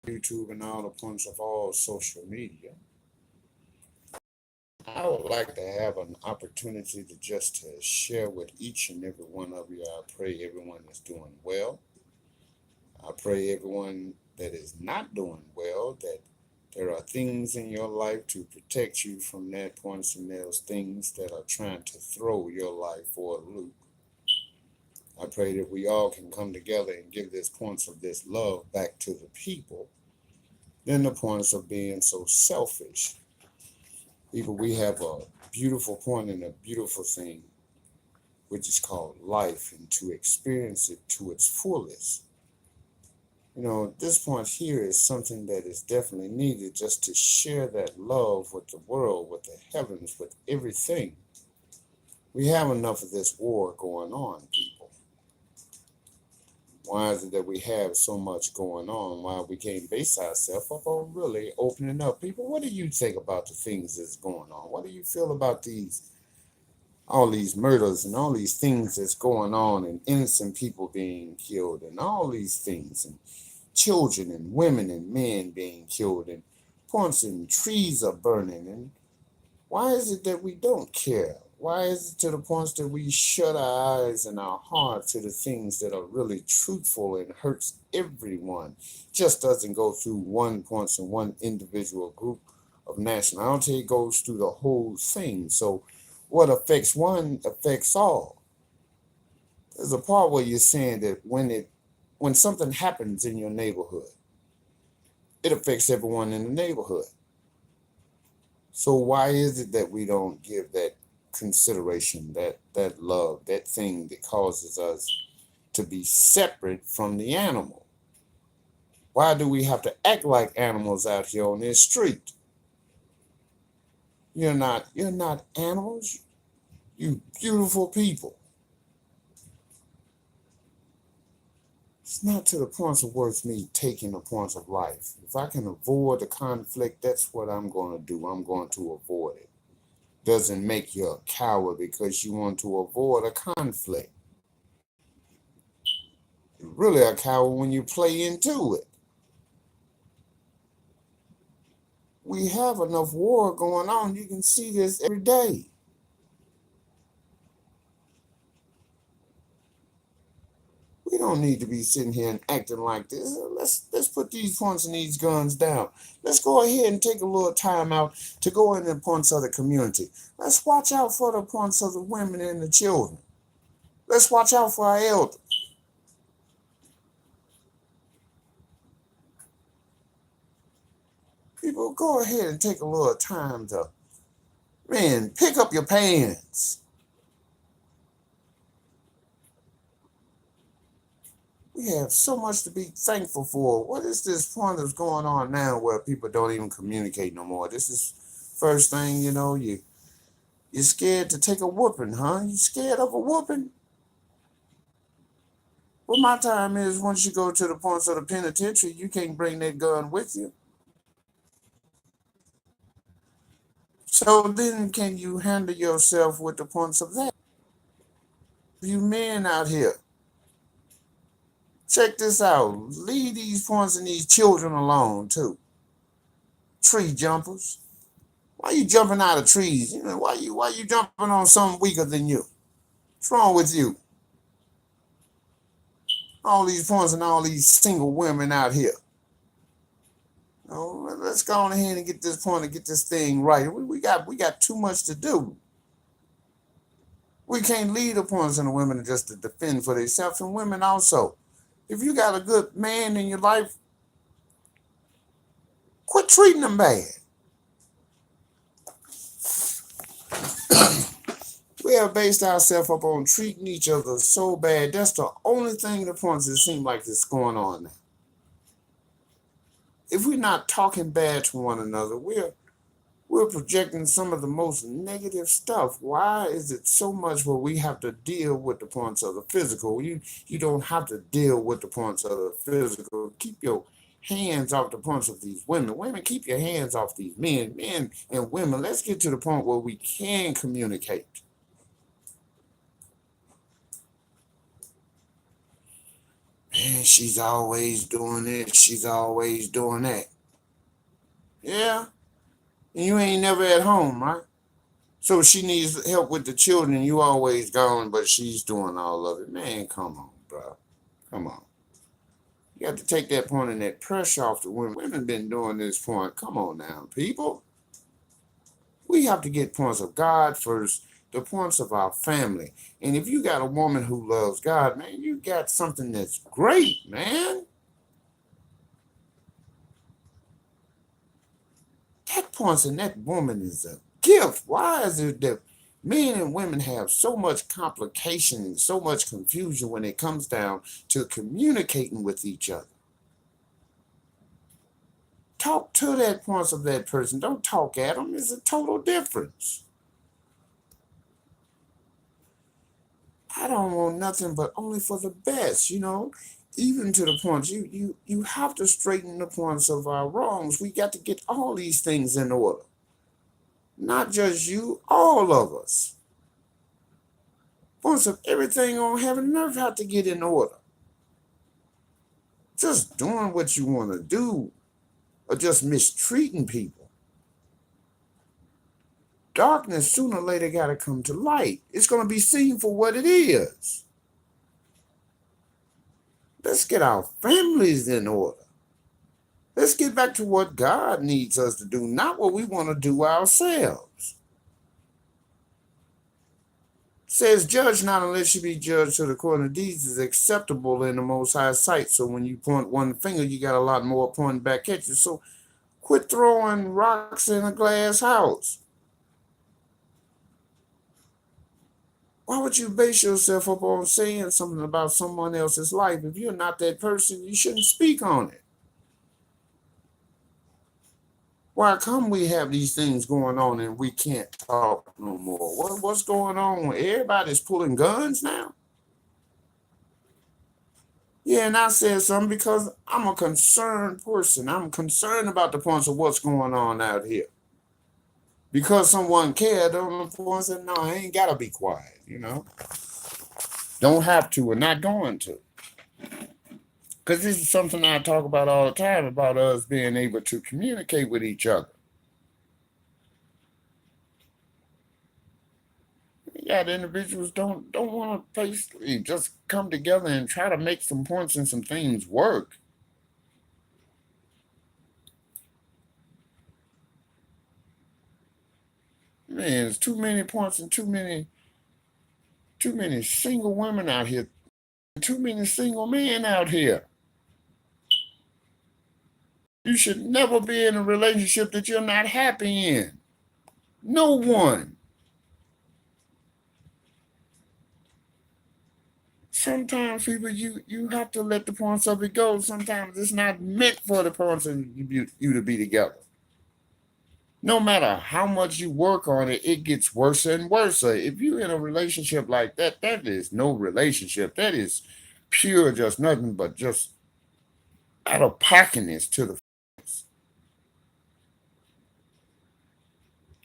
YouTube and all the points of all social media. I would like to have an opportunity to just to share with each and every one of you. I pray everyone is doing well. I pray everyone that is not doing well, that there are things in your life to protect you from that points and those things that are trying to throw your life for a loop. I pray that we all can come together and give this points of this love back to the people, than the points of being so selfish. People, we have a beautiful point and a beautiful thing, which is called life, and to experience it to its fullest. This point here is something that is definitely needed just to share that love with the world, with the heavens, with everything. We have enough of this war going on, people. Why is it that we have so much going on? Why we can't base ourselves up on really opening up? People, what do you think about the things that's going on? What do you feel about all these murders and all these things that's going on, and innocent people being killed and all these things, and children and women and men being killed, and points and trees are burning? And why is it that we don't care? Why is it to the points that we shut our eyes and our heart to the things that are really truthful and hurts everyone? Just doesn't go through one points and one individual group of nationality. It goes through the whole thing. So what affects one affects all. There's a part where you're saying that when something happens in your neighborhood, it affects everyone in the neighborhood. So why is it that we don't give that consideration, that love, that thing that causes us to be separate from the animal? Why do we have to act like animals out here on this street? You're not animals, you beautiful people. It's not to the points of worth me taking the points of life. If I can avoid the conflict, that's what I'm going to do. I'm going to avoid it. Doesn't make you a coward because you want to avoid a conflict. You're really a coward when you play into it. We have enough war going on. You can see this every day. We don't need to be sitting here and acting like this. Let's put these points and these guns down. Let's go ahead and take a little time out to go in the points of the community. Let's watch out for the points of the women and the children. Let's watch out for our elders. People, go ahead and take a little time to, man, pick up your pants. We have so much to be thankful for. What is this point that's going on now where people don't even communicate no more? This is first thing, you're scared to take a whooping, huh? You scared of a whooping? Well, my time is once you go to the points of the penitentiary, you can't bring that gun with you. So then can you handle yourself with the points of that? You men out here, check this out. Leave these points and these children alone too. Tree jumpers. Why you jumping out of trees? Why you jumping on something weaker than you? What's wrong with you? All these points and all these single women out here. Let's go on ahead and get this point and get this thing right. We got too much to do. We can't lead the points and the women just to defend for themselves, and women also. If you got a good man in your life, quit treating them bad. We have based ourselves up on treating each other so bad. That's the only thing that points it seems like is going on now. If we're not talking bad to one another, we're projecting some of the most negative stuff. Why is it so much where we have to deal with the points of the physical? You don't have to deal with the points of the physical. Keep your hands off the points of these women. Women, keep your hands off these men. Men and women, let's get to the point where we can communicate. Man, she's always doing this, she's always doing that. Yeah, and you ain't never at home, right? So she needs help with the children, you always gone, but she's doing all of it. Man, come on, bro. Come on. You have to take that point and that pressure off the women. Women been doing this point. Come on now, people. We have to get points of God first, the points of our family. And if you got a woman who loves God, man, you got something that's great, man. That points in that woman is a gift. Why is it that men and women have so much complication and so much confusion when it comes down to communicating with each other? Talk to that points of that person. Don't talk at them. It's a total difference. I don't want nothing but only for the best, even to the points you have to straighten the points of our wrongs. We got to get all these things in order. Not just you, all of us. Points of everything on heaven and earth have to get in order. Just doing what you want to do or just mistreating people. Darkness sooner or later got to come to light. It's going to be seen for what it is. Let's get our families in order. Let's get back to what God needs us to do, not what we want to do ourselves. It says, judge not unless you be judged to the according to deeds is acceptable in the Most High sight. So when you point one finger, you got a lot more pointing back at you. So quit throwing rocks in a glass house. Why would you base yourself up on saying something about someone else's life? If you're not that person, you shouldn't speak on it. Why come we have these things going on and we can't talk no more? What's going on? Everybody's pulling guns now? Yeah, and I said something because I'm a concerned person. I'm concerned about the points of what's going on out here. Because someone cared on the point said, no, I ain't got to be quiet. Don't have to or not going to. Because this is something I talk about all the time about us being able to communicate with each other. Yeah, the individuals don't want to basically just come together and try to make some points and some things work. Man, there's too many points and too many single women out here, too many single men out here. You should never be in a relationship that you're not happy in. No one. Sometimes people you have to let the points of it go. Sometimes it's not meant for the points of you to be together. No matter how much you work on it, it gets worse and worse. If you're in a relationship like that, that is no relationship. That is pure, just nothing but just out of pocketness to the.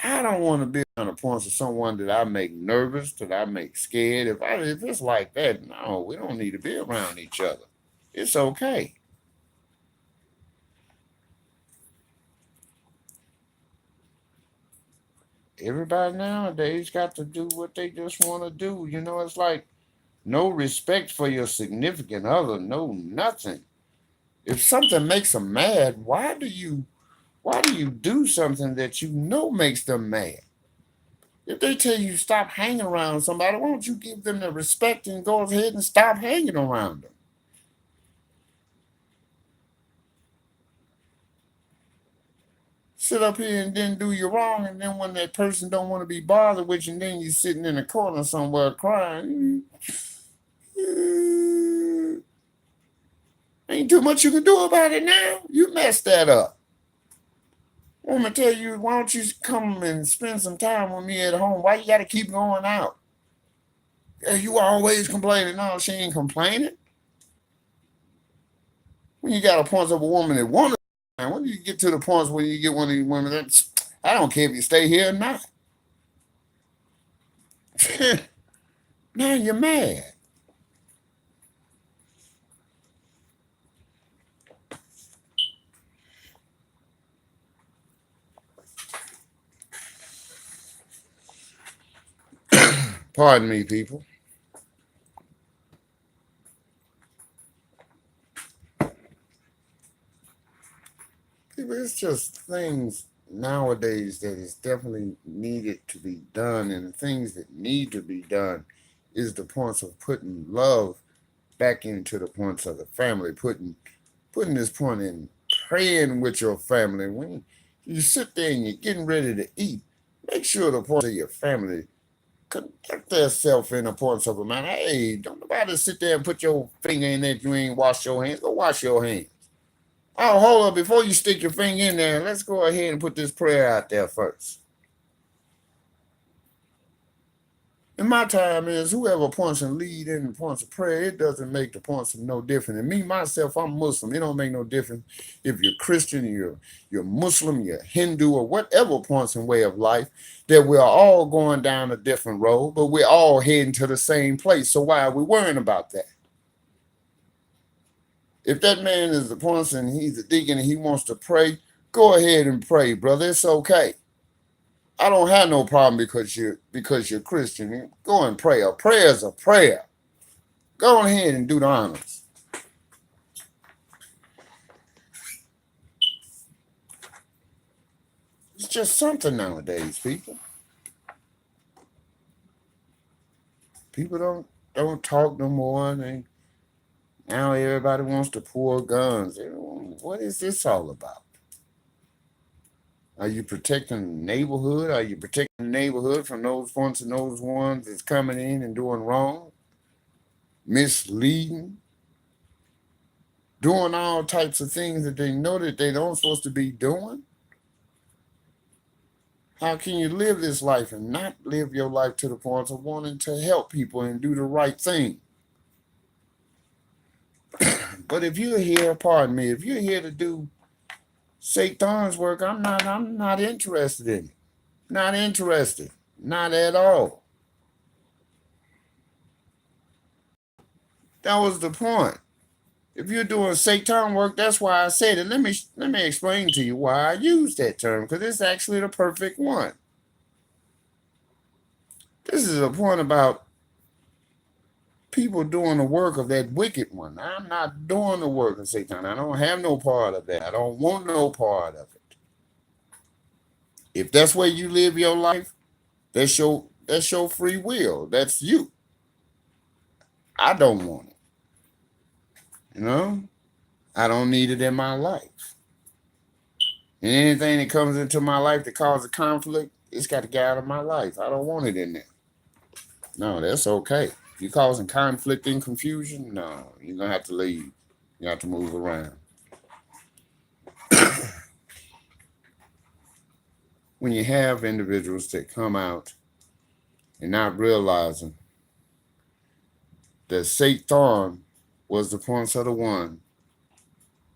I don't want to be on the points of someone that I make nervous, that I make scared. If it's like that, no, we don't need to be around each other. It's okay. Everybody nowadays got to do what they just want to do. It's like no respect for your significant other, no nothing. If something makes them mad, why do you do something that you know makes them mad? If they tell you stop hanging around somebody, why don't you give them the respect and go ahead and stop hanging around them? Sit up here and then do you wrong, and then when that person don't want to be bothered with you, and then you sitting in a corner somewhere crying. Ain't too much you can do about it now. You messed that up. I'm gonna tell you, why don't you come and spend some time with me at home? Why you gotta keep going out? Yeah, you always complaining. No, she ain't complaining. When you got a point of a woman that wants to, when you get to the points where you get one of these women that I don't care if you stay here or not. Now you're mad. Pardon me, people. People, it's just things nowadays that is definitely needed to be done, and the things that need to be done is the points of putting love back into the points of the family, putting this point in praying with your family. When you sit there and you're getting ready to eat, make sure the points of your family conduct themselves in the points of a man. Hey, don't nobody sit there and put your finger in there if you ain't wash your hands. Go wash your hands. Oh, hold up. Before you stick your finger in there, let's go ahead and put this prayer out there first. And my time is whoever points and lead in the points of prayer, it doesn't make the points of no different. And me, myself, I'm Muslim. It don't make no difference if you're Christian, you're Muslim, you're Hindu, or whatever points and way of life, that we're all going down a different road, but we're all heading to the same place. So why are we worrying about that? If that man is the points and he's a deacon and he wants to pray, go ahead and pray, brother. It's okay. I don't have no problem because you're Christian. Go and pray. A prayer is a prayer. Go ahead and do the honors. It's just something nowadays, people. People don't talk no more. Now everybody wants to pull guns. What is this all about? Are you protecting the neighborhood? Are you protecting the neighborhood from those ones and those ones that's coming in and doing wrong, misleading, doing all types of things that they know that they don't supposed to be doing? How can you live this life and not live your life to the point of wanting to help people and do the right thing? But if you're here, pardon me, if you're here to do Satan's work, I'm not interested in it. Not interested. Not at all. That was the point. If you're doing Satan work, that's why I said it. Let me explain to you why I use that term, because it's actually the perfect one. This is a point about people doing the work of that wicked one. I'm not doing the work of Satan. I don't have no part of that. I don't want no part of it. If that's where you live your life, that's your free will. That's you. I don't want it. You know? I don't need it in my life. And anything that comes into my life that causes conflict, it's got to get out of my life. I don't want it in there. No, that's okay. If you're causing conflict and confusion, no, you're gonna have to leave. You have to move around. When you have individuals that come out and not realizing that Satan was the point of the one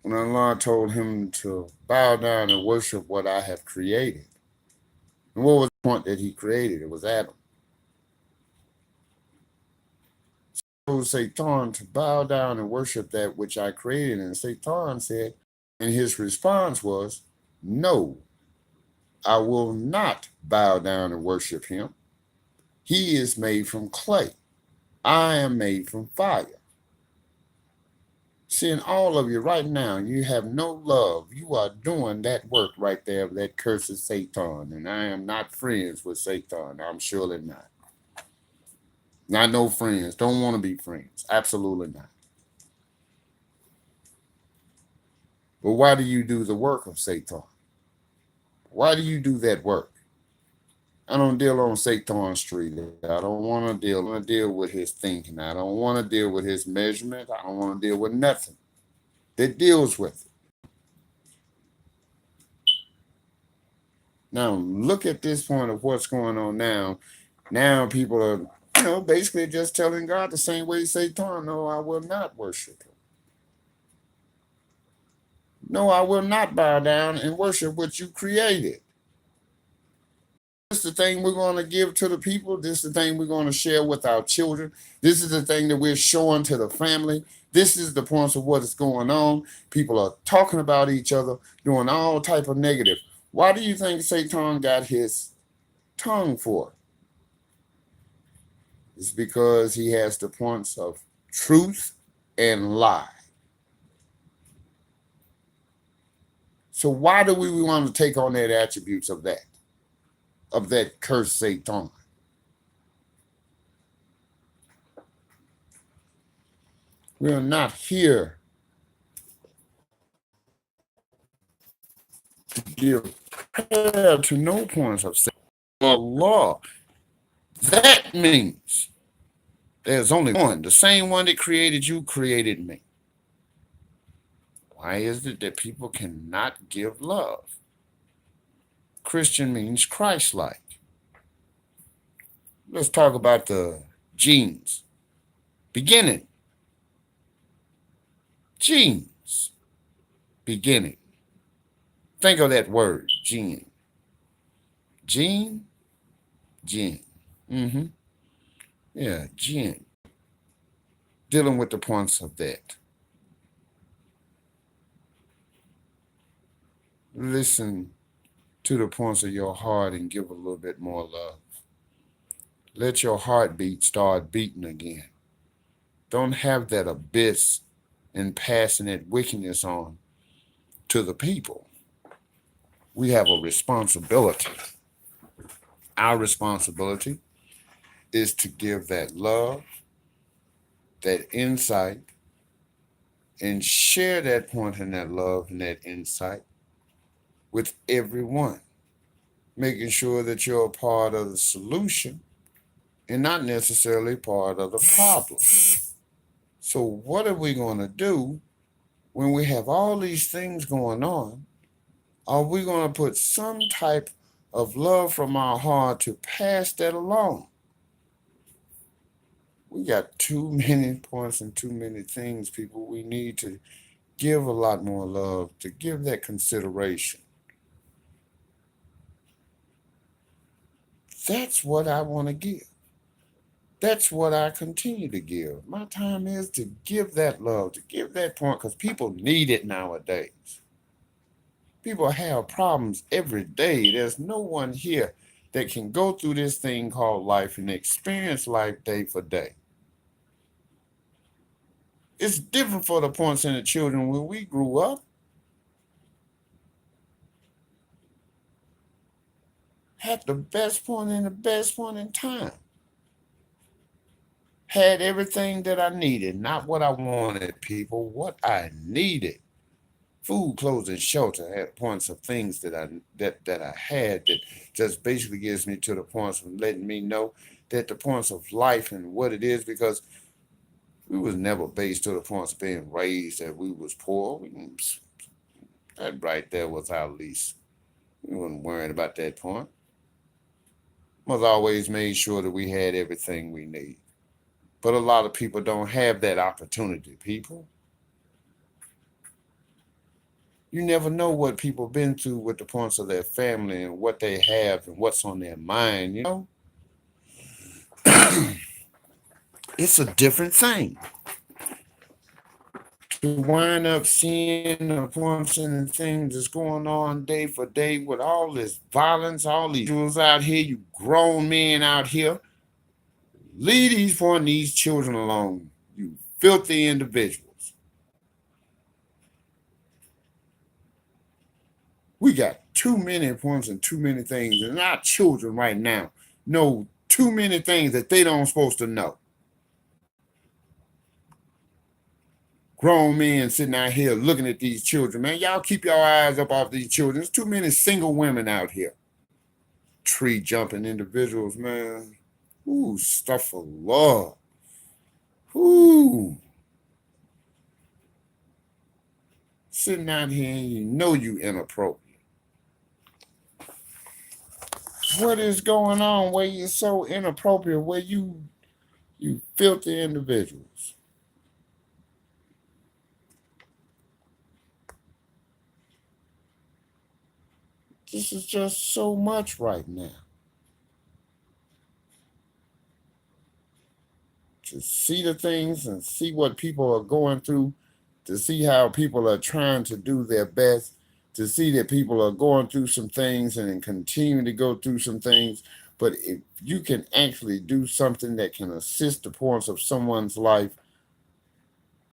when Allah told him to bow down and worship what I have created. And what was the point that he created? It was Adam. Told Satan to bow down and worship that which I created. And Satan said, and his response was, no, I will not bow down and worship him. He is made from clay. I am made from fire. Seeing all of you right now, you have no love. You are doing that work right there that curses Satan. And I am not friends with Satan. I'm surely not. Not no friends. Don't want to be friends. Absolutely not. But why do you do the work of Satan? Why do you do that work? I don't deal on Satan's street. I don't want to deal with his thinking. I don't want to deal with his measurement. I don't want to deal with nothing that deals with it. Now, look at this point of what's going on now. Now people are, basically just telling God the same way Satan, no, I will not worship him. No, I will not bow down and worship what you created. This is the thing we're going to give to the people. This is the thing we're going to share with our children. This is the thing that we're showing to the family. This is the points of what is going on. People are talking about each other, doing all type of negative. Why do you think Satan got his tongue for? It's because he has the points of truth and lie. So why do we want to take on that attributes of that cursed Satan? We are not here to give prayer to no points of Satan or law. That means there's only one. The same one that created you created me. Why is it that people cannot give love? Christian means Christ-like. Let's talk about the genes. Beginning. Genes. Beginning. Think of that word, gene. Gene? Gene. Mm-hmm. Yeah, gene. Dealing with the points of that. Listen to the points of your heart and give a little bit more love. Let your heartbeat start beating again. Don't have that abyss and passionate wickedness on to the people. We have a responsibility. Our responsibility is to give that love, that insight, and share that point and that love and that insight with everyone, making sure that you're a part of the solution and not necessarily part of the problem. So, what are we going to do when we have all these things going on? Are we going to put some type of love from our heart to pass that along? We got too many points and too many things, people. We need to give a lot more love, to give that consideration. That's what I want to give. That's what I continue to give. My time is to give that love, to give that point, because people need it nowadays. People have problems every day. There's no one here that can go through this thing called life and experience life day for day. It's different for the points in the children when we grew up. Had the best point and the best point in time. Had everything that I needed, not what I wanted, people, what I needed. Food, clothes, and shelter had points of things that I had that just basically gives me to the points of letting me know that the points of life and what it is, because we was never based to the points of being raised that we was poor. That right there was our least. We wasn't worrying about that point. Was always made sure that we had everything we need. But a lot of people don't have that opportunity, people. You never know what people been through with the points of their family and what they have and what's on their mind, you know? It's a different thing to wind up seeing the points and things that's going on day for day with all this violence, all these individuals out here, you grown men out here. Leave these children alone, you filthy individuals. We got too many points and too many things, and our children right now know too many things that they don't supposed to know. Grown men sitting out here looking at these children, man. Y'all keep your eyes up off these children. There's too many single women out here. Tree jumping individuals, man. Ooh, stuff for love. Ooh. Sitting out here and you know you inappropriate. What is going on where you're so inappropriate, where you filthy individuals? This is just so much right now. To see the things and see what people are going through, to see how people are trying to do their best, to see that people are going through some things and continue to go through some things, But if you can actually do something that can assist the points of someone's life,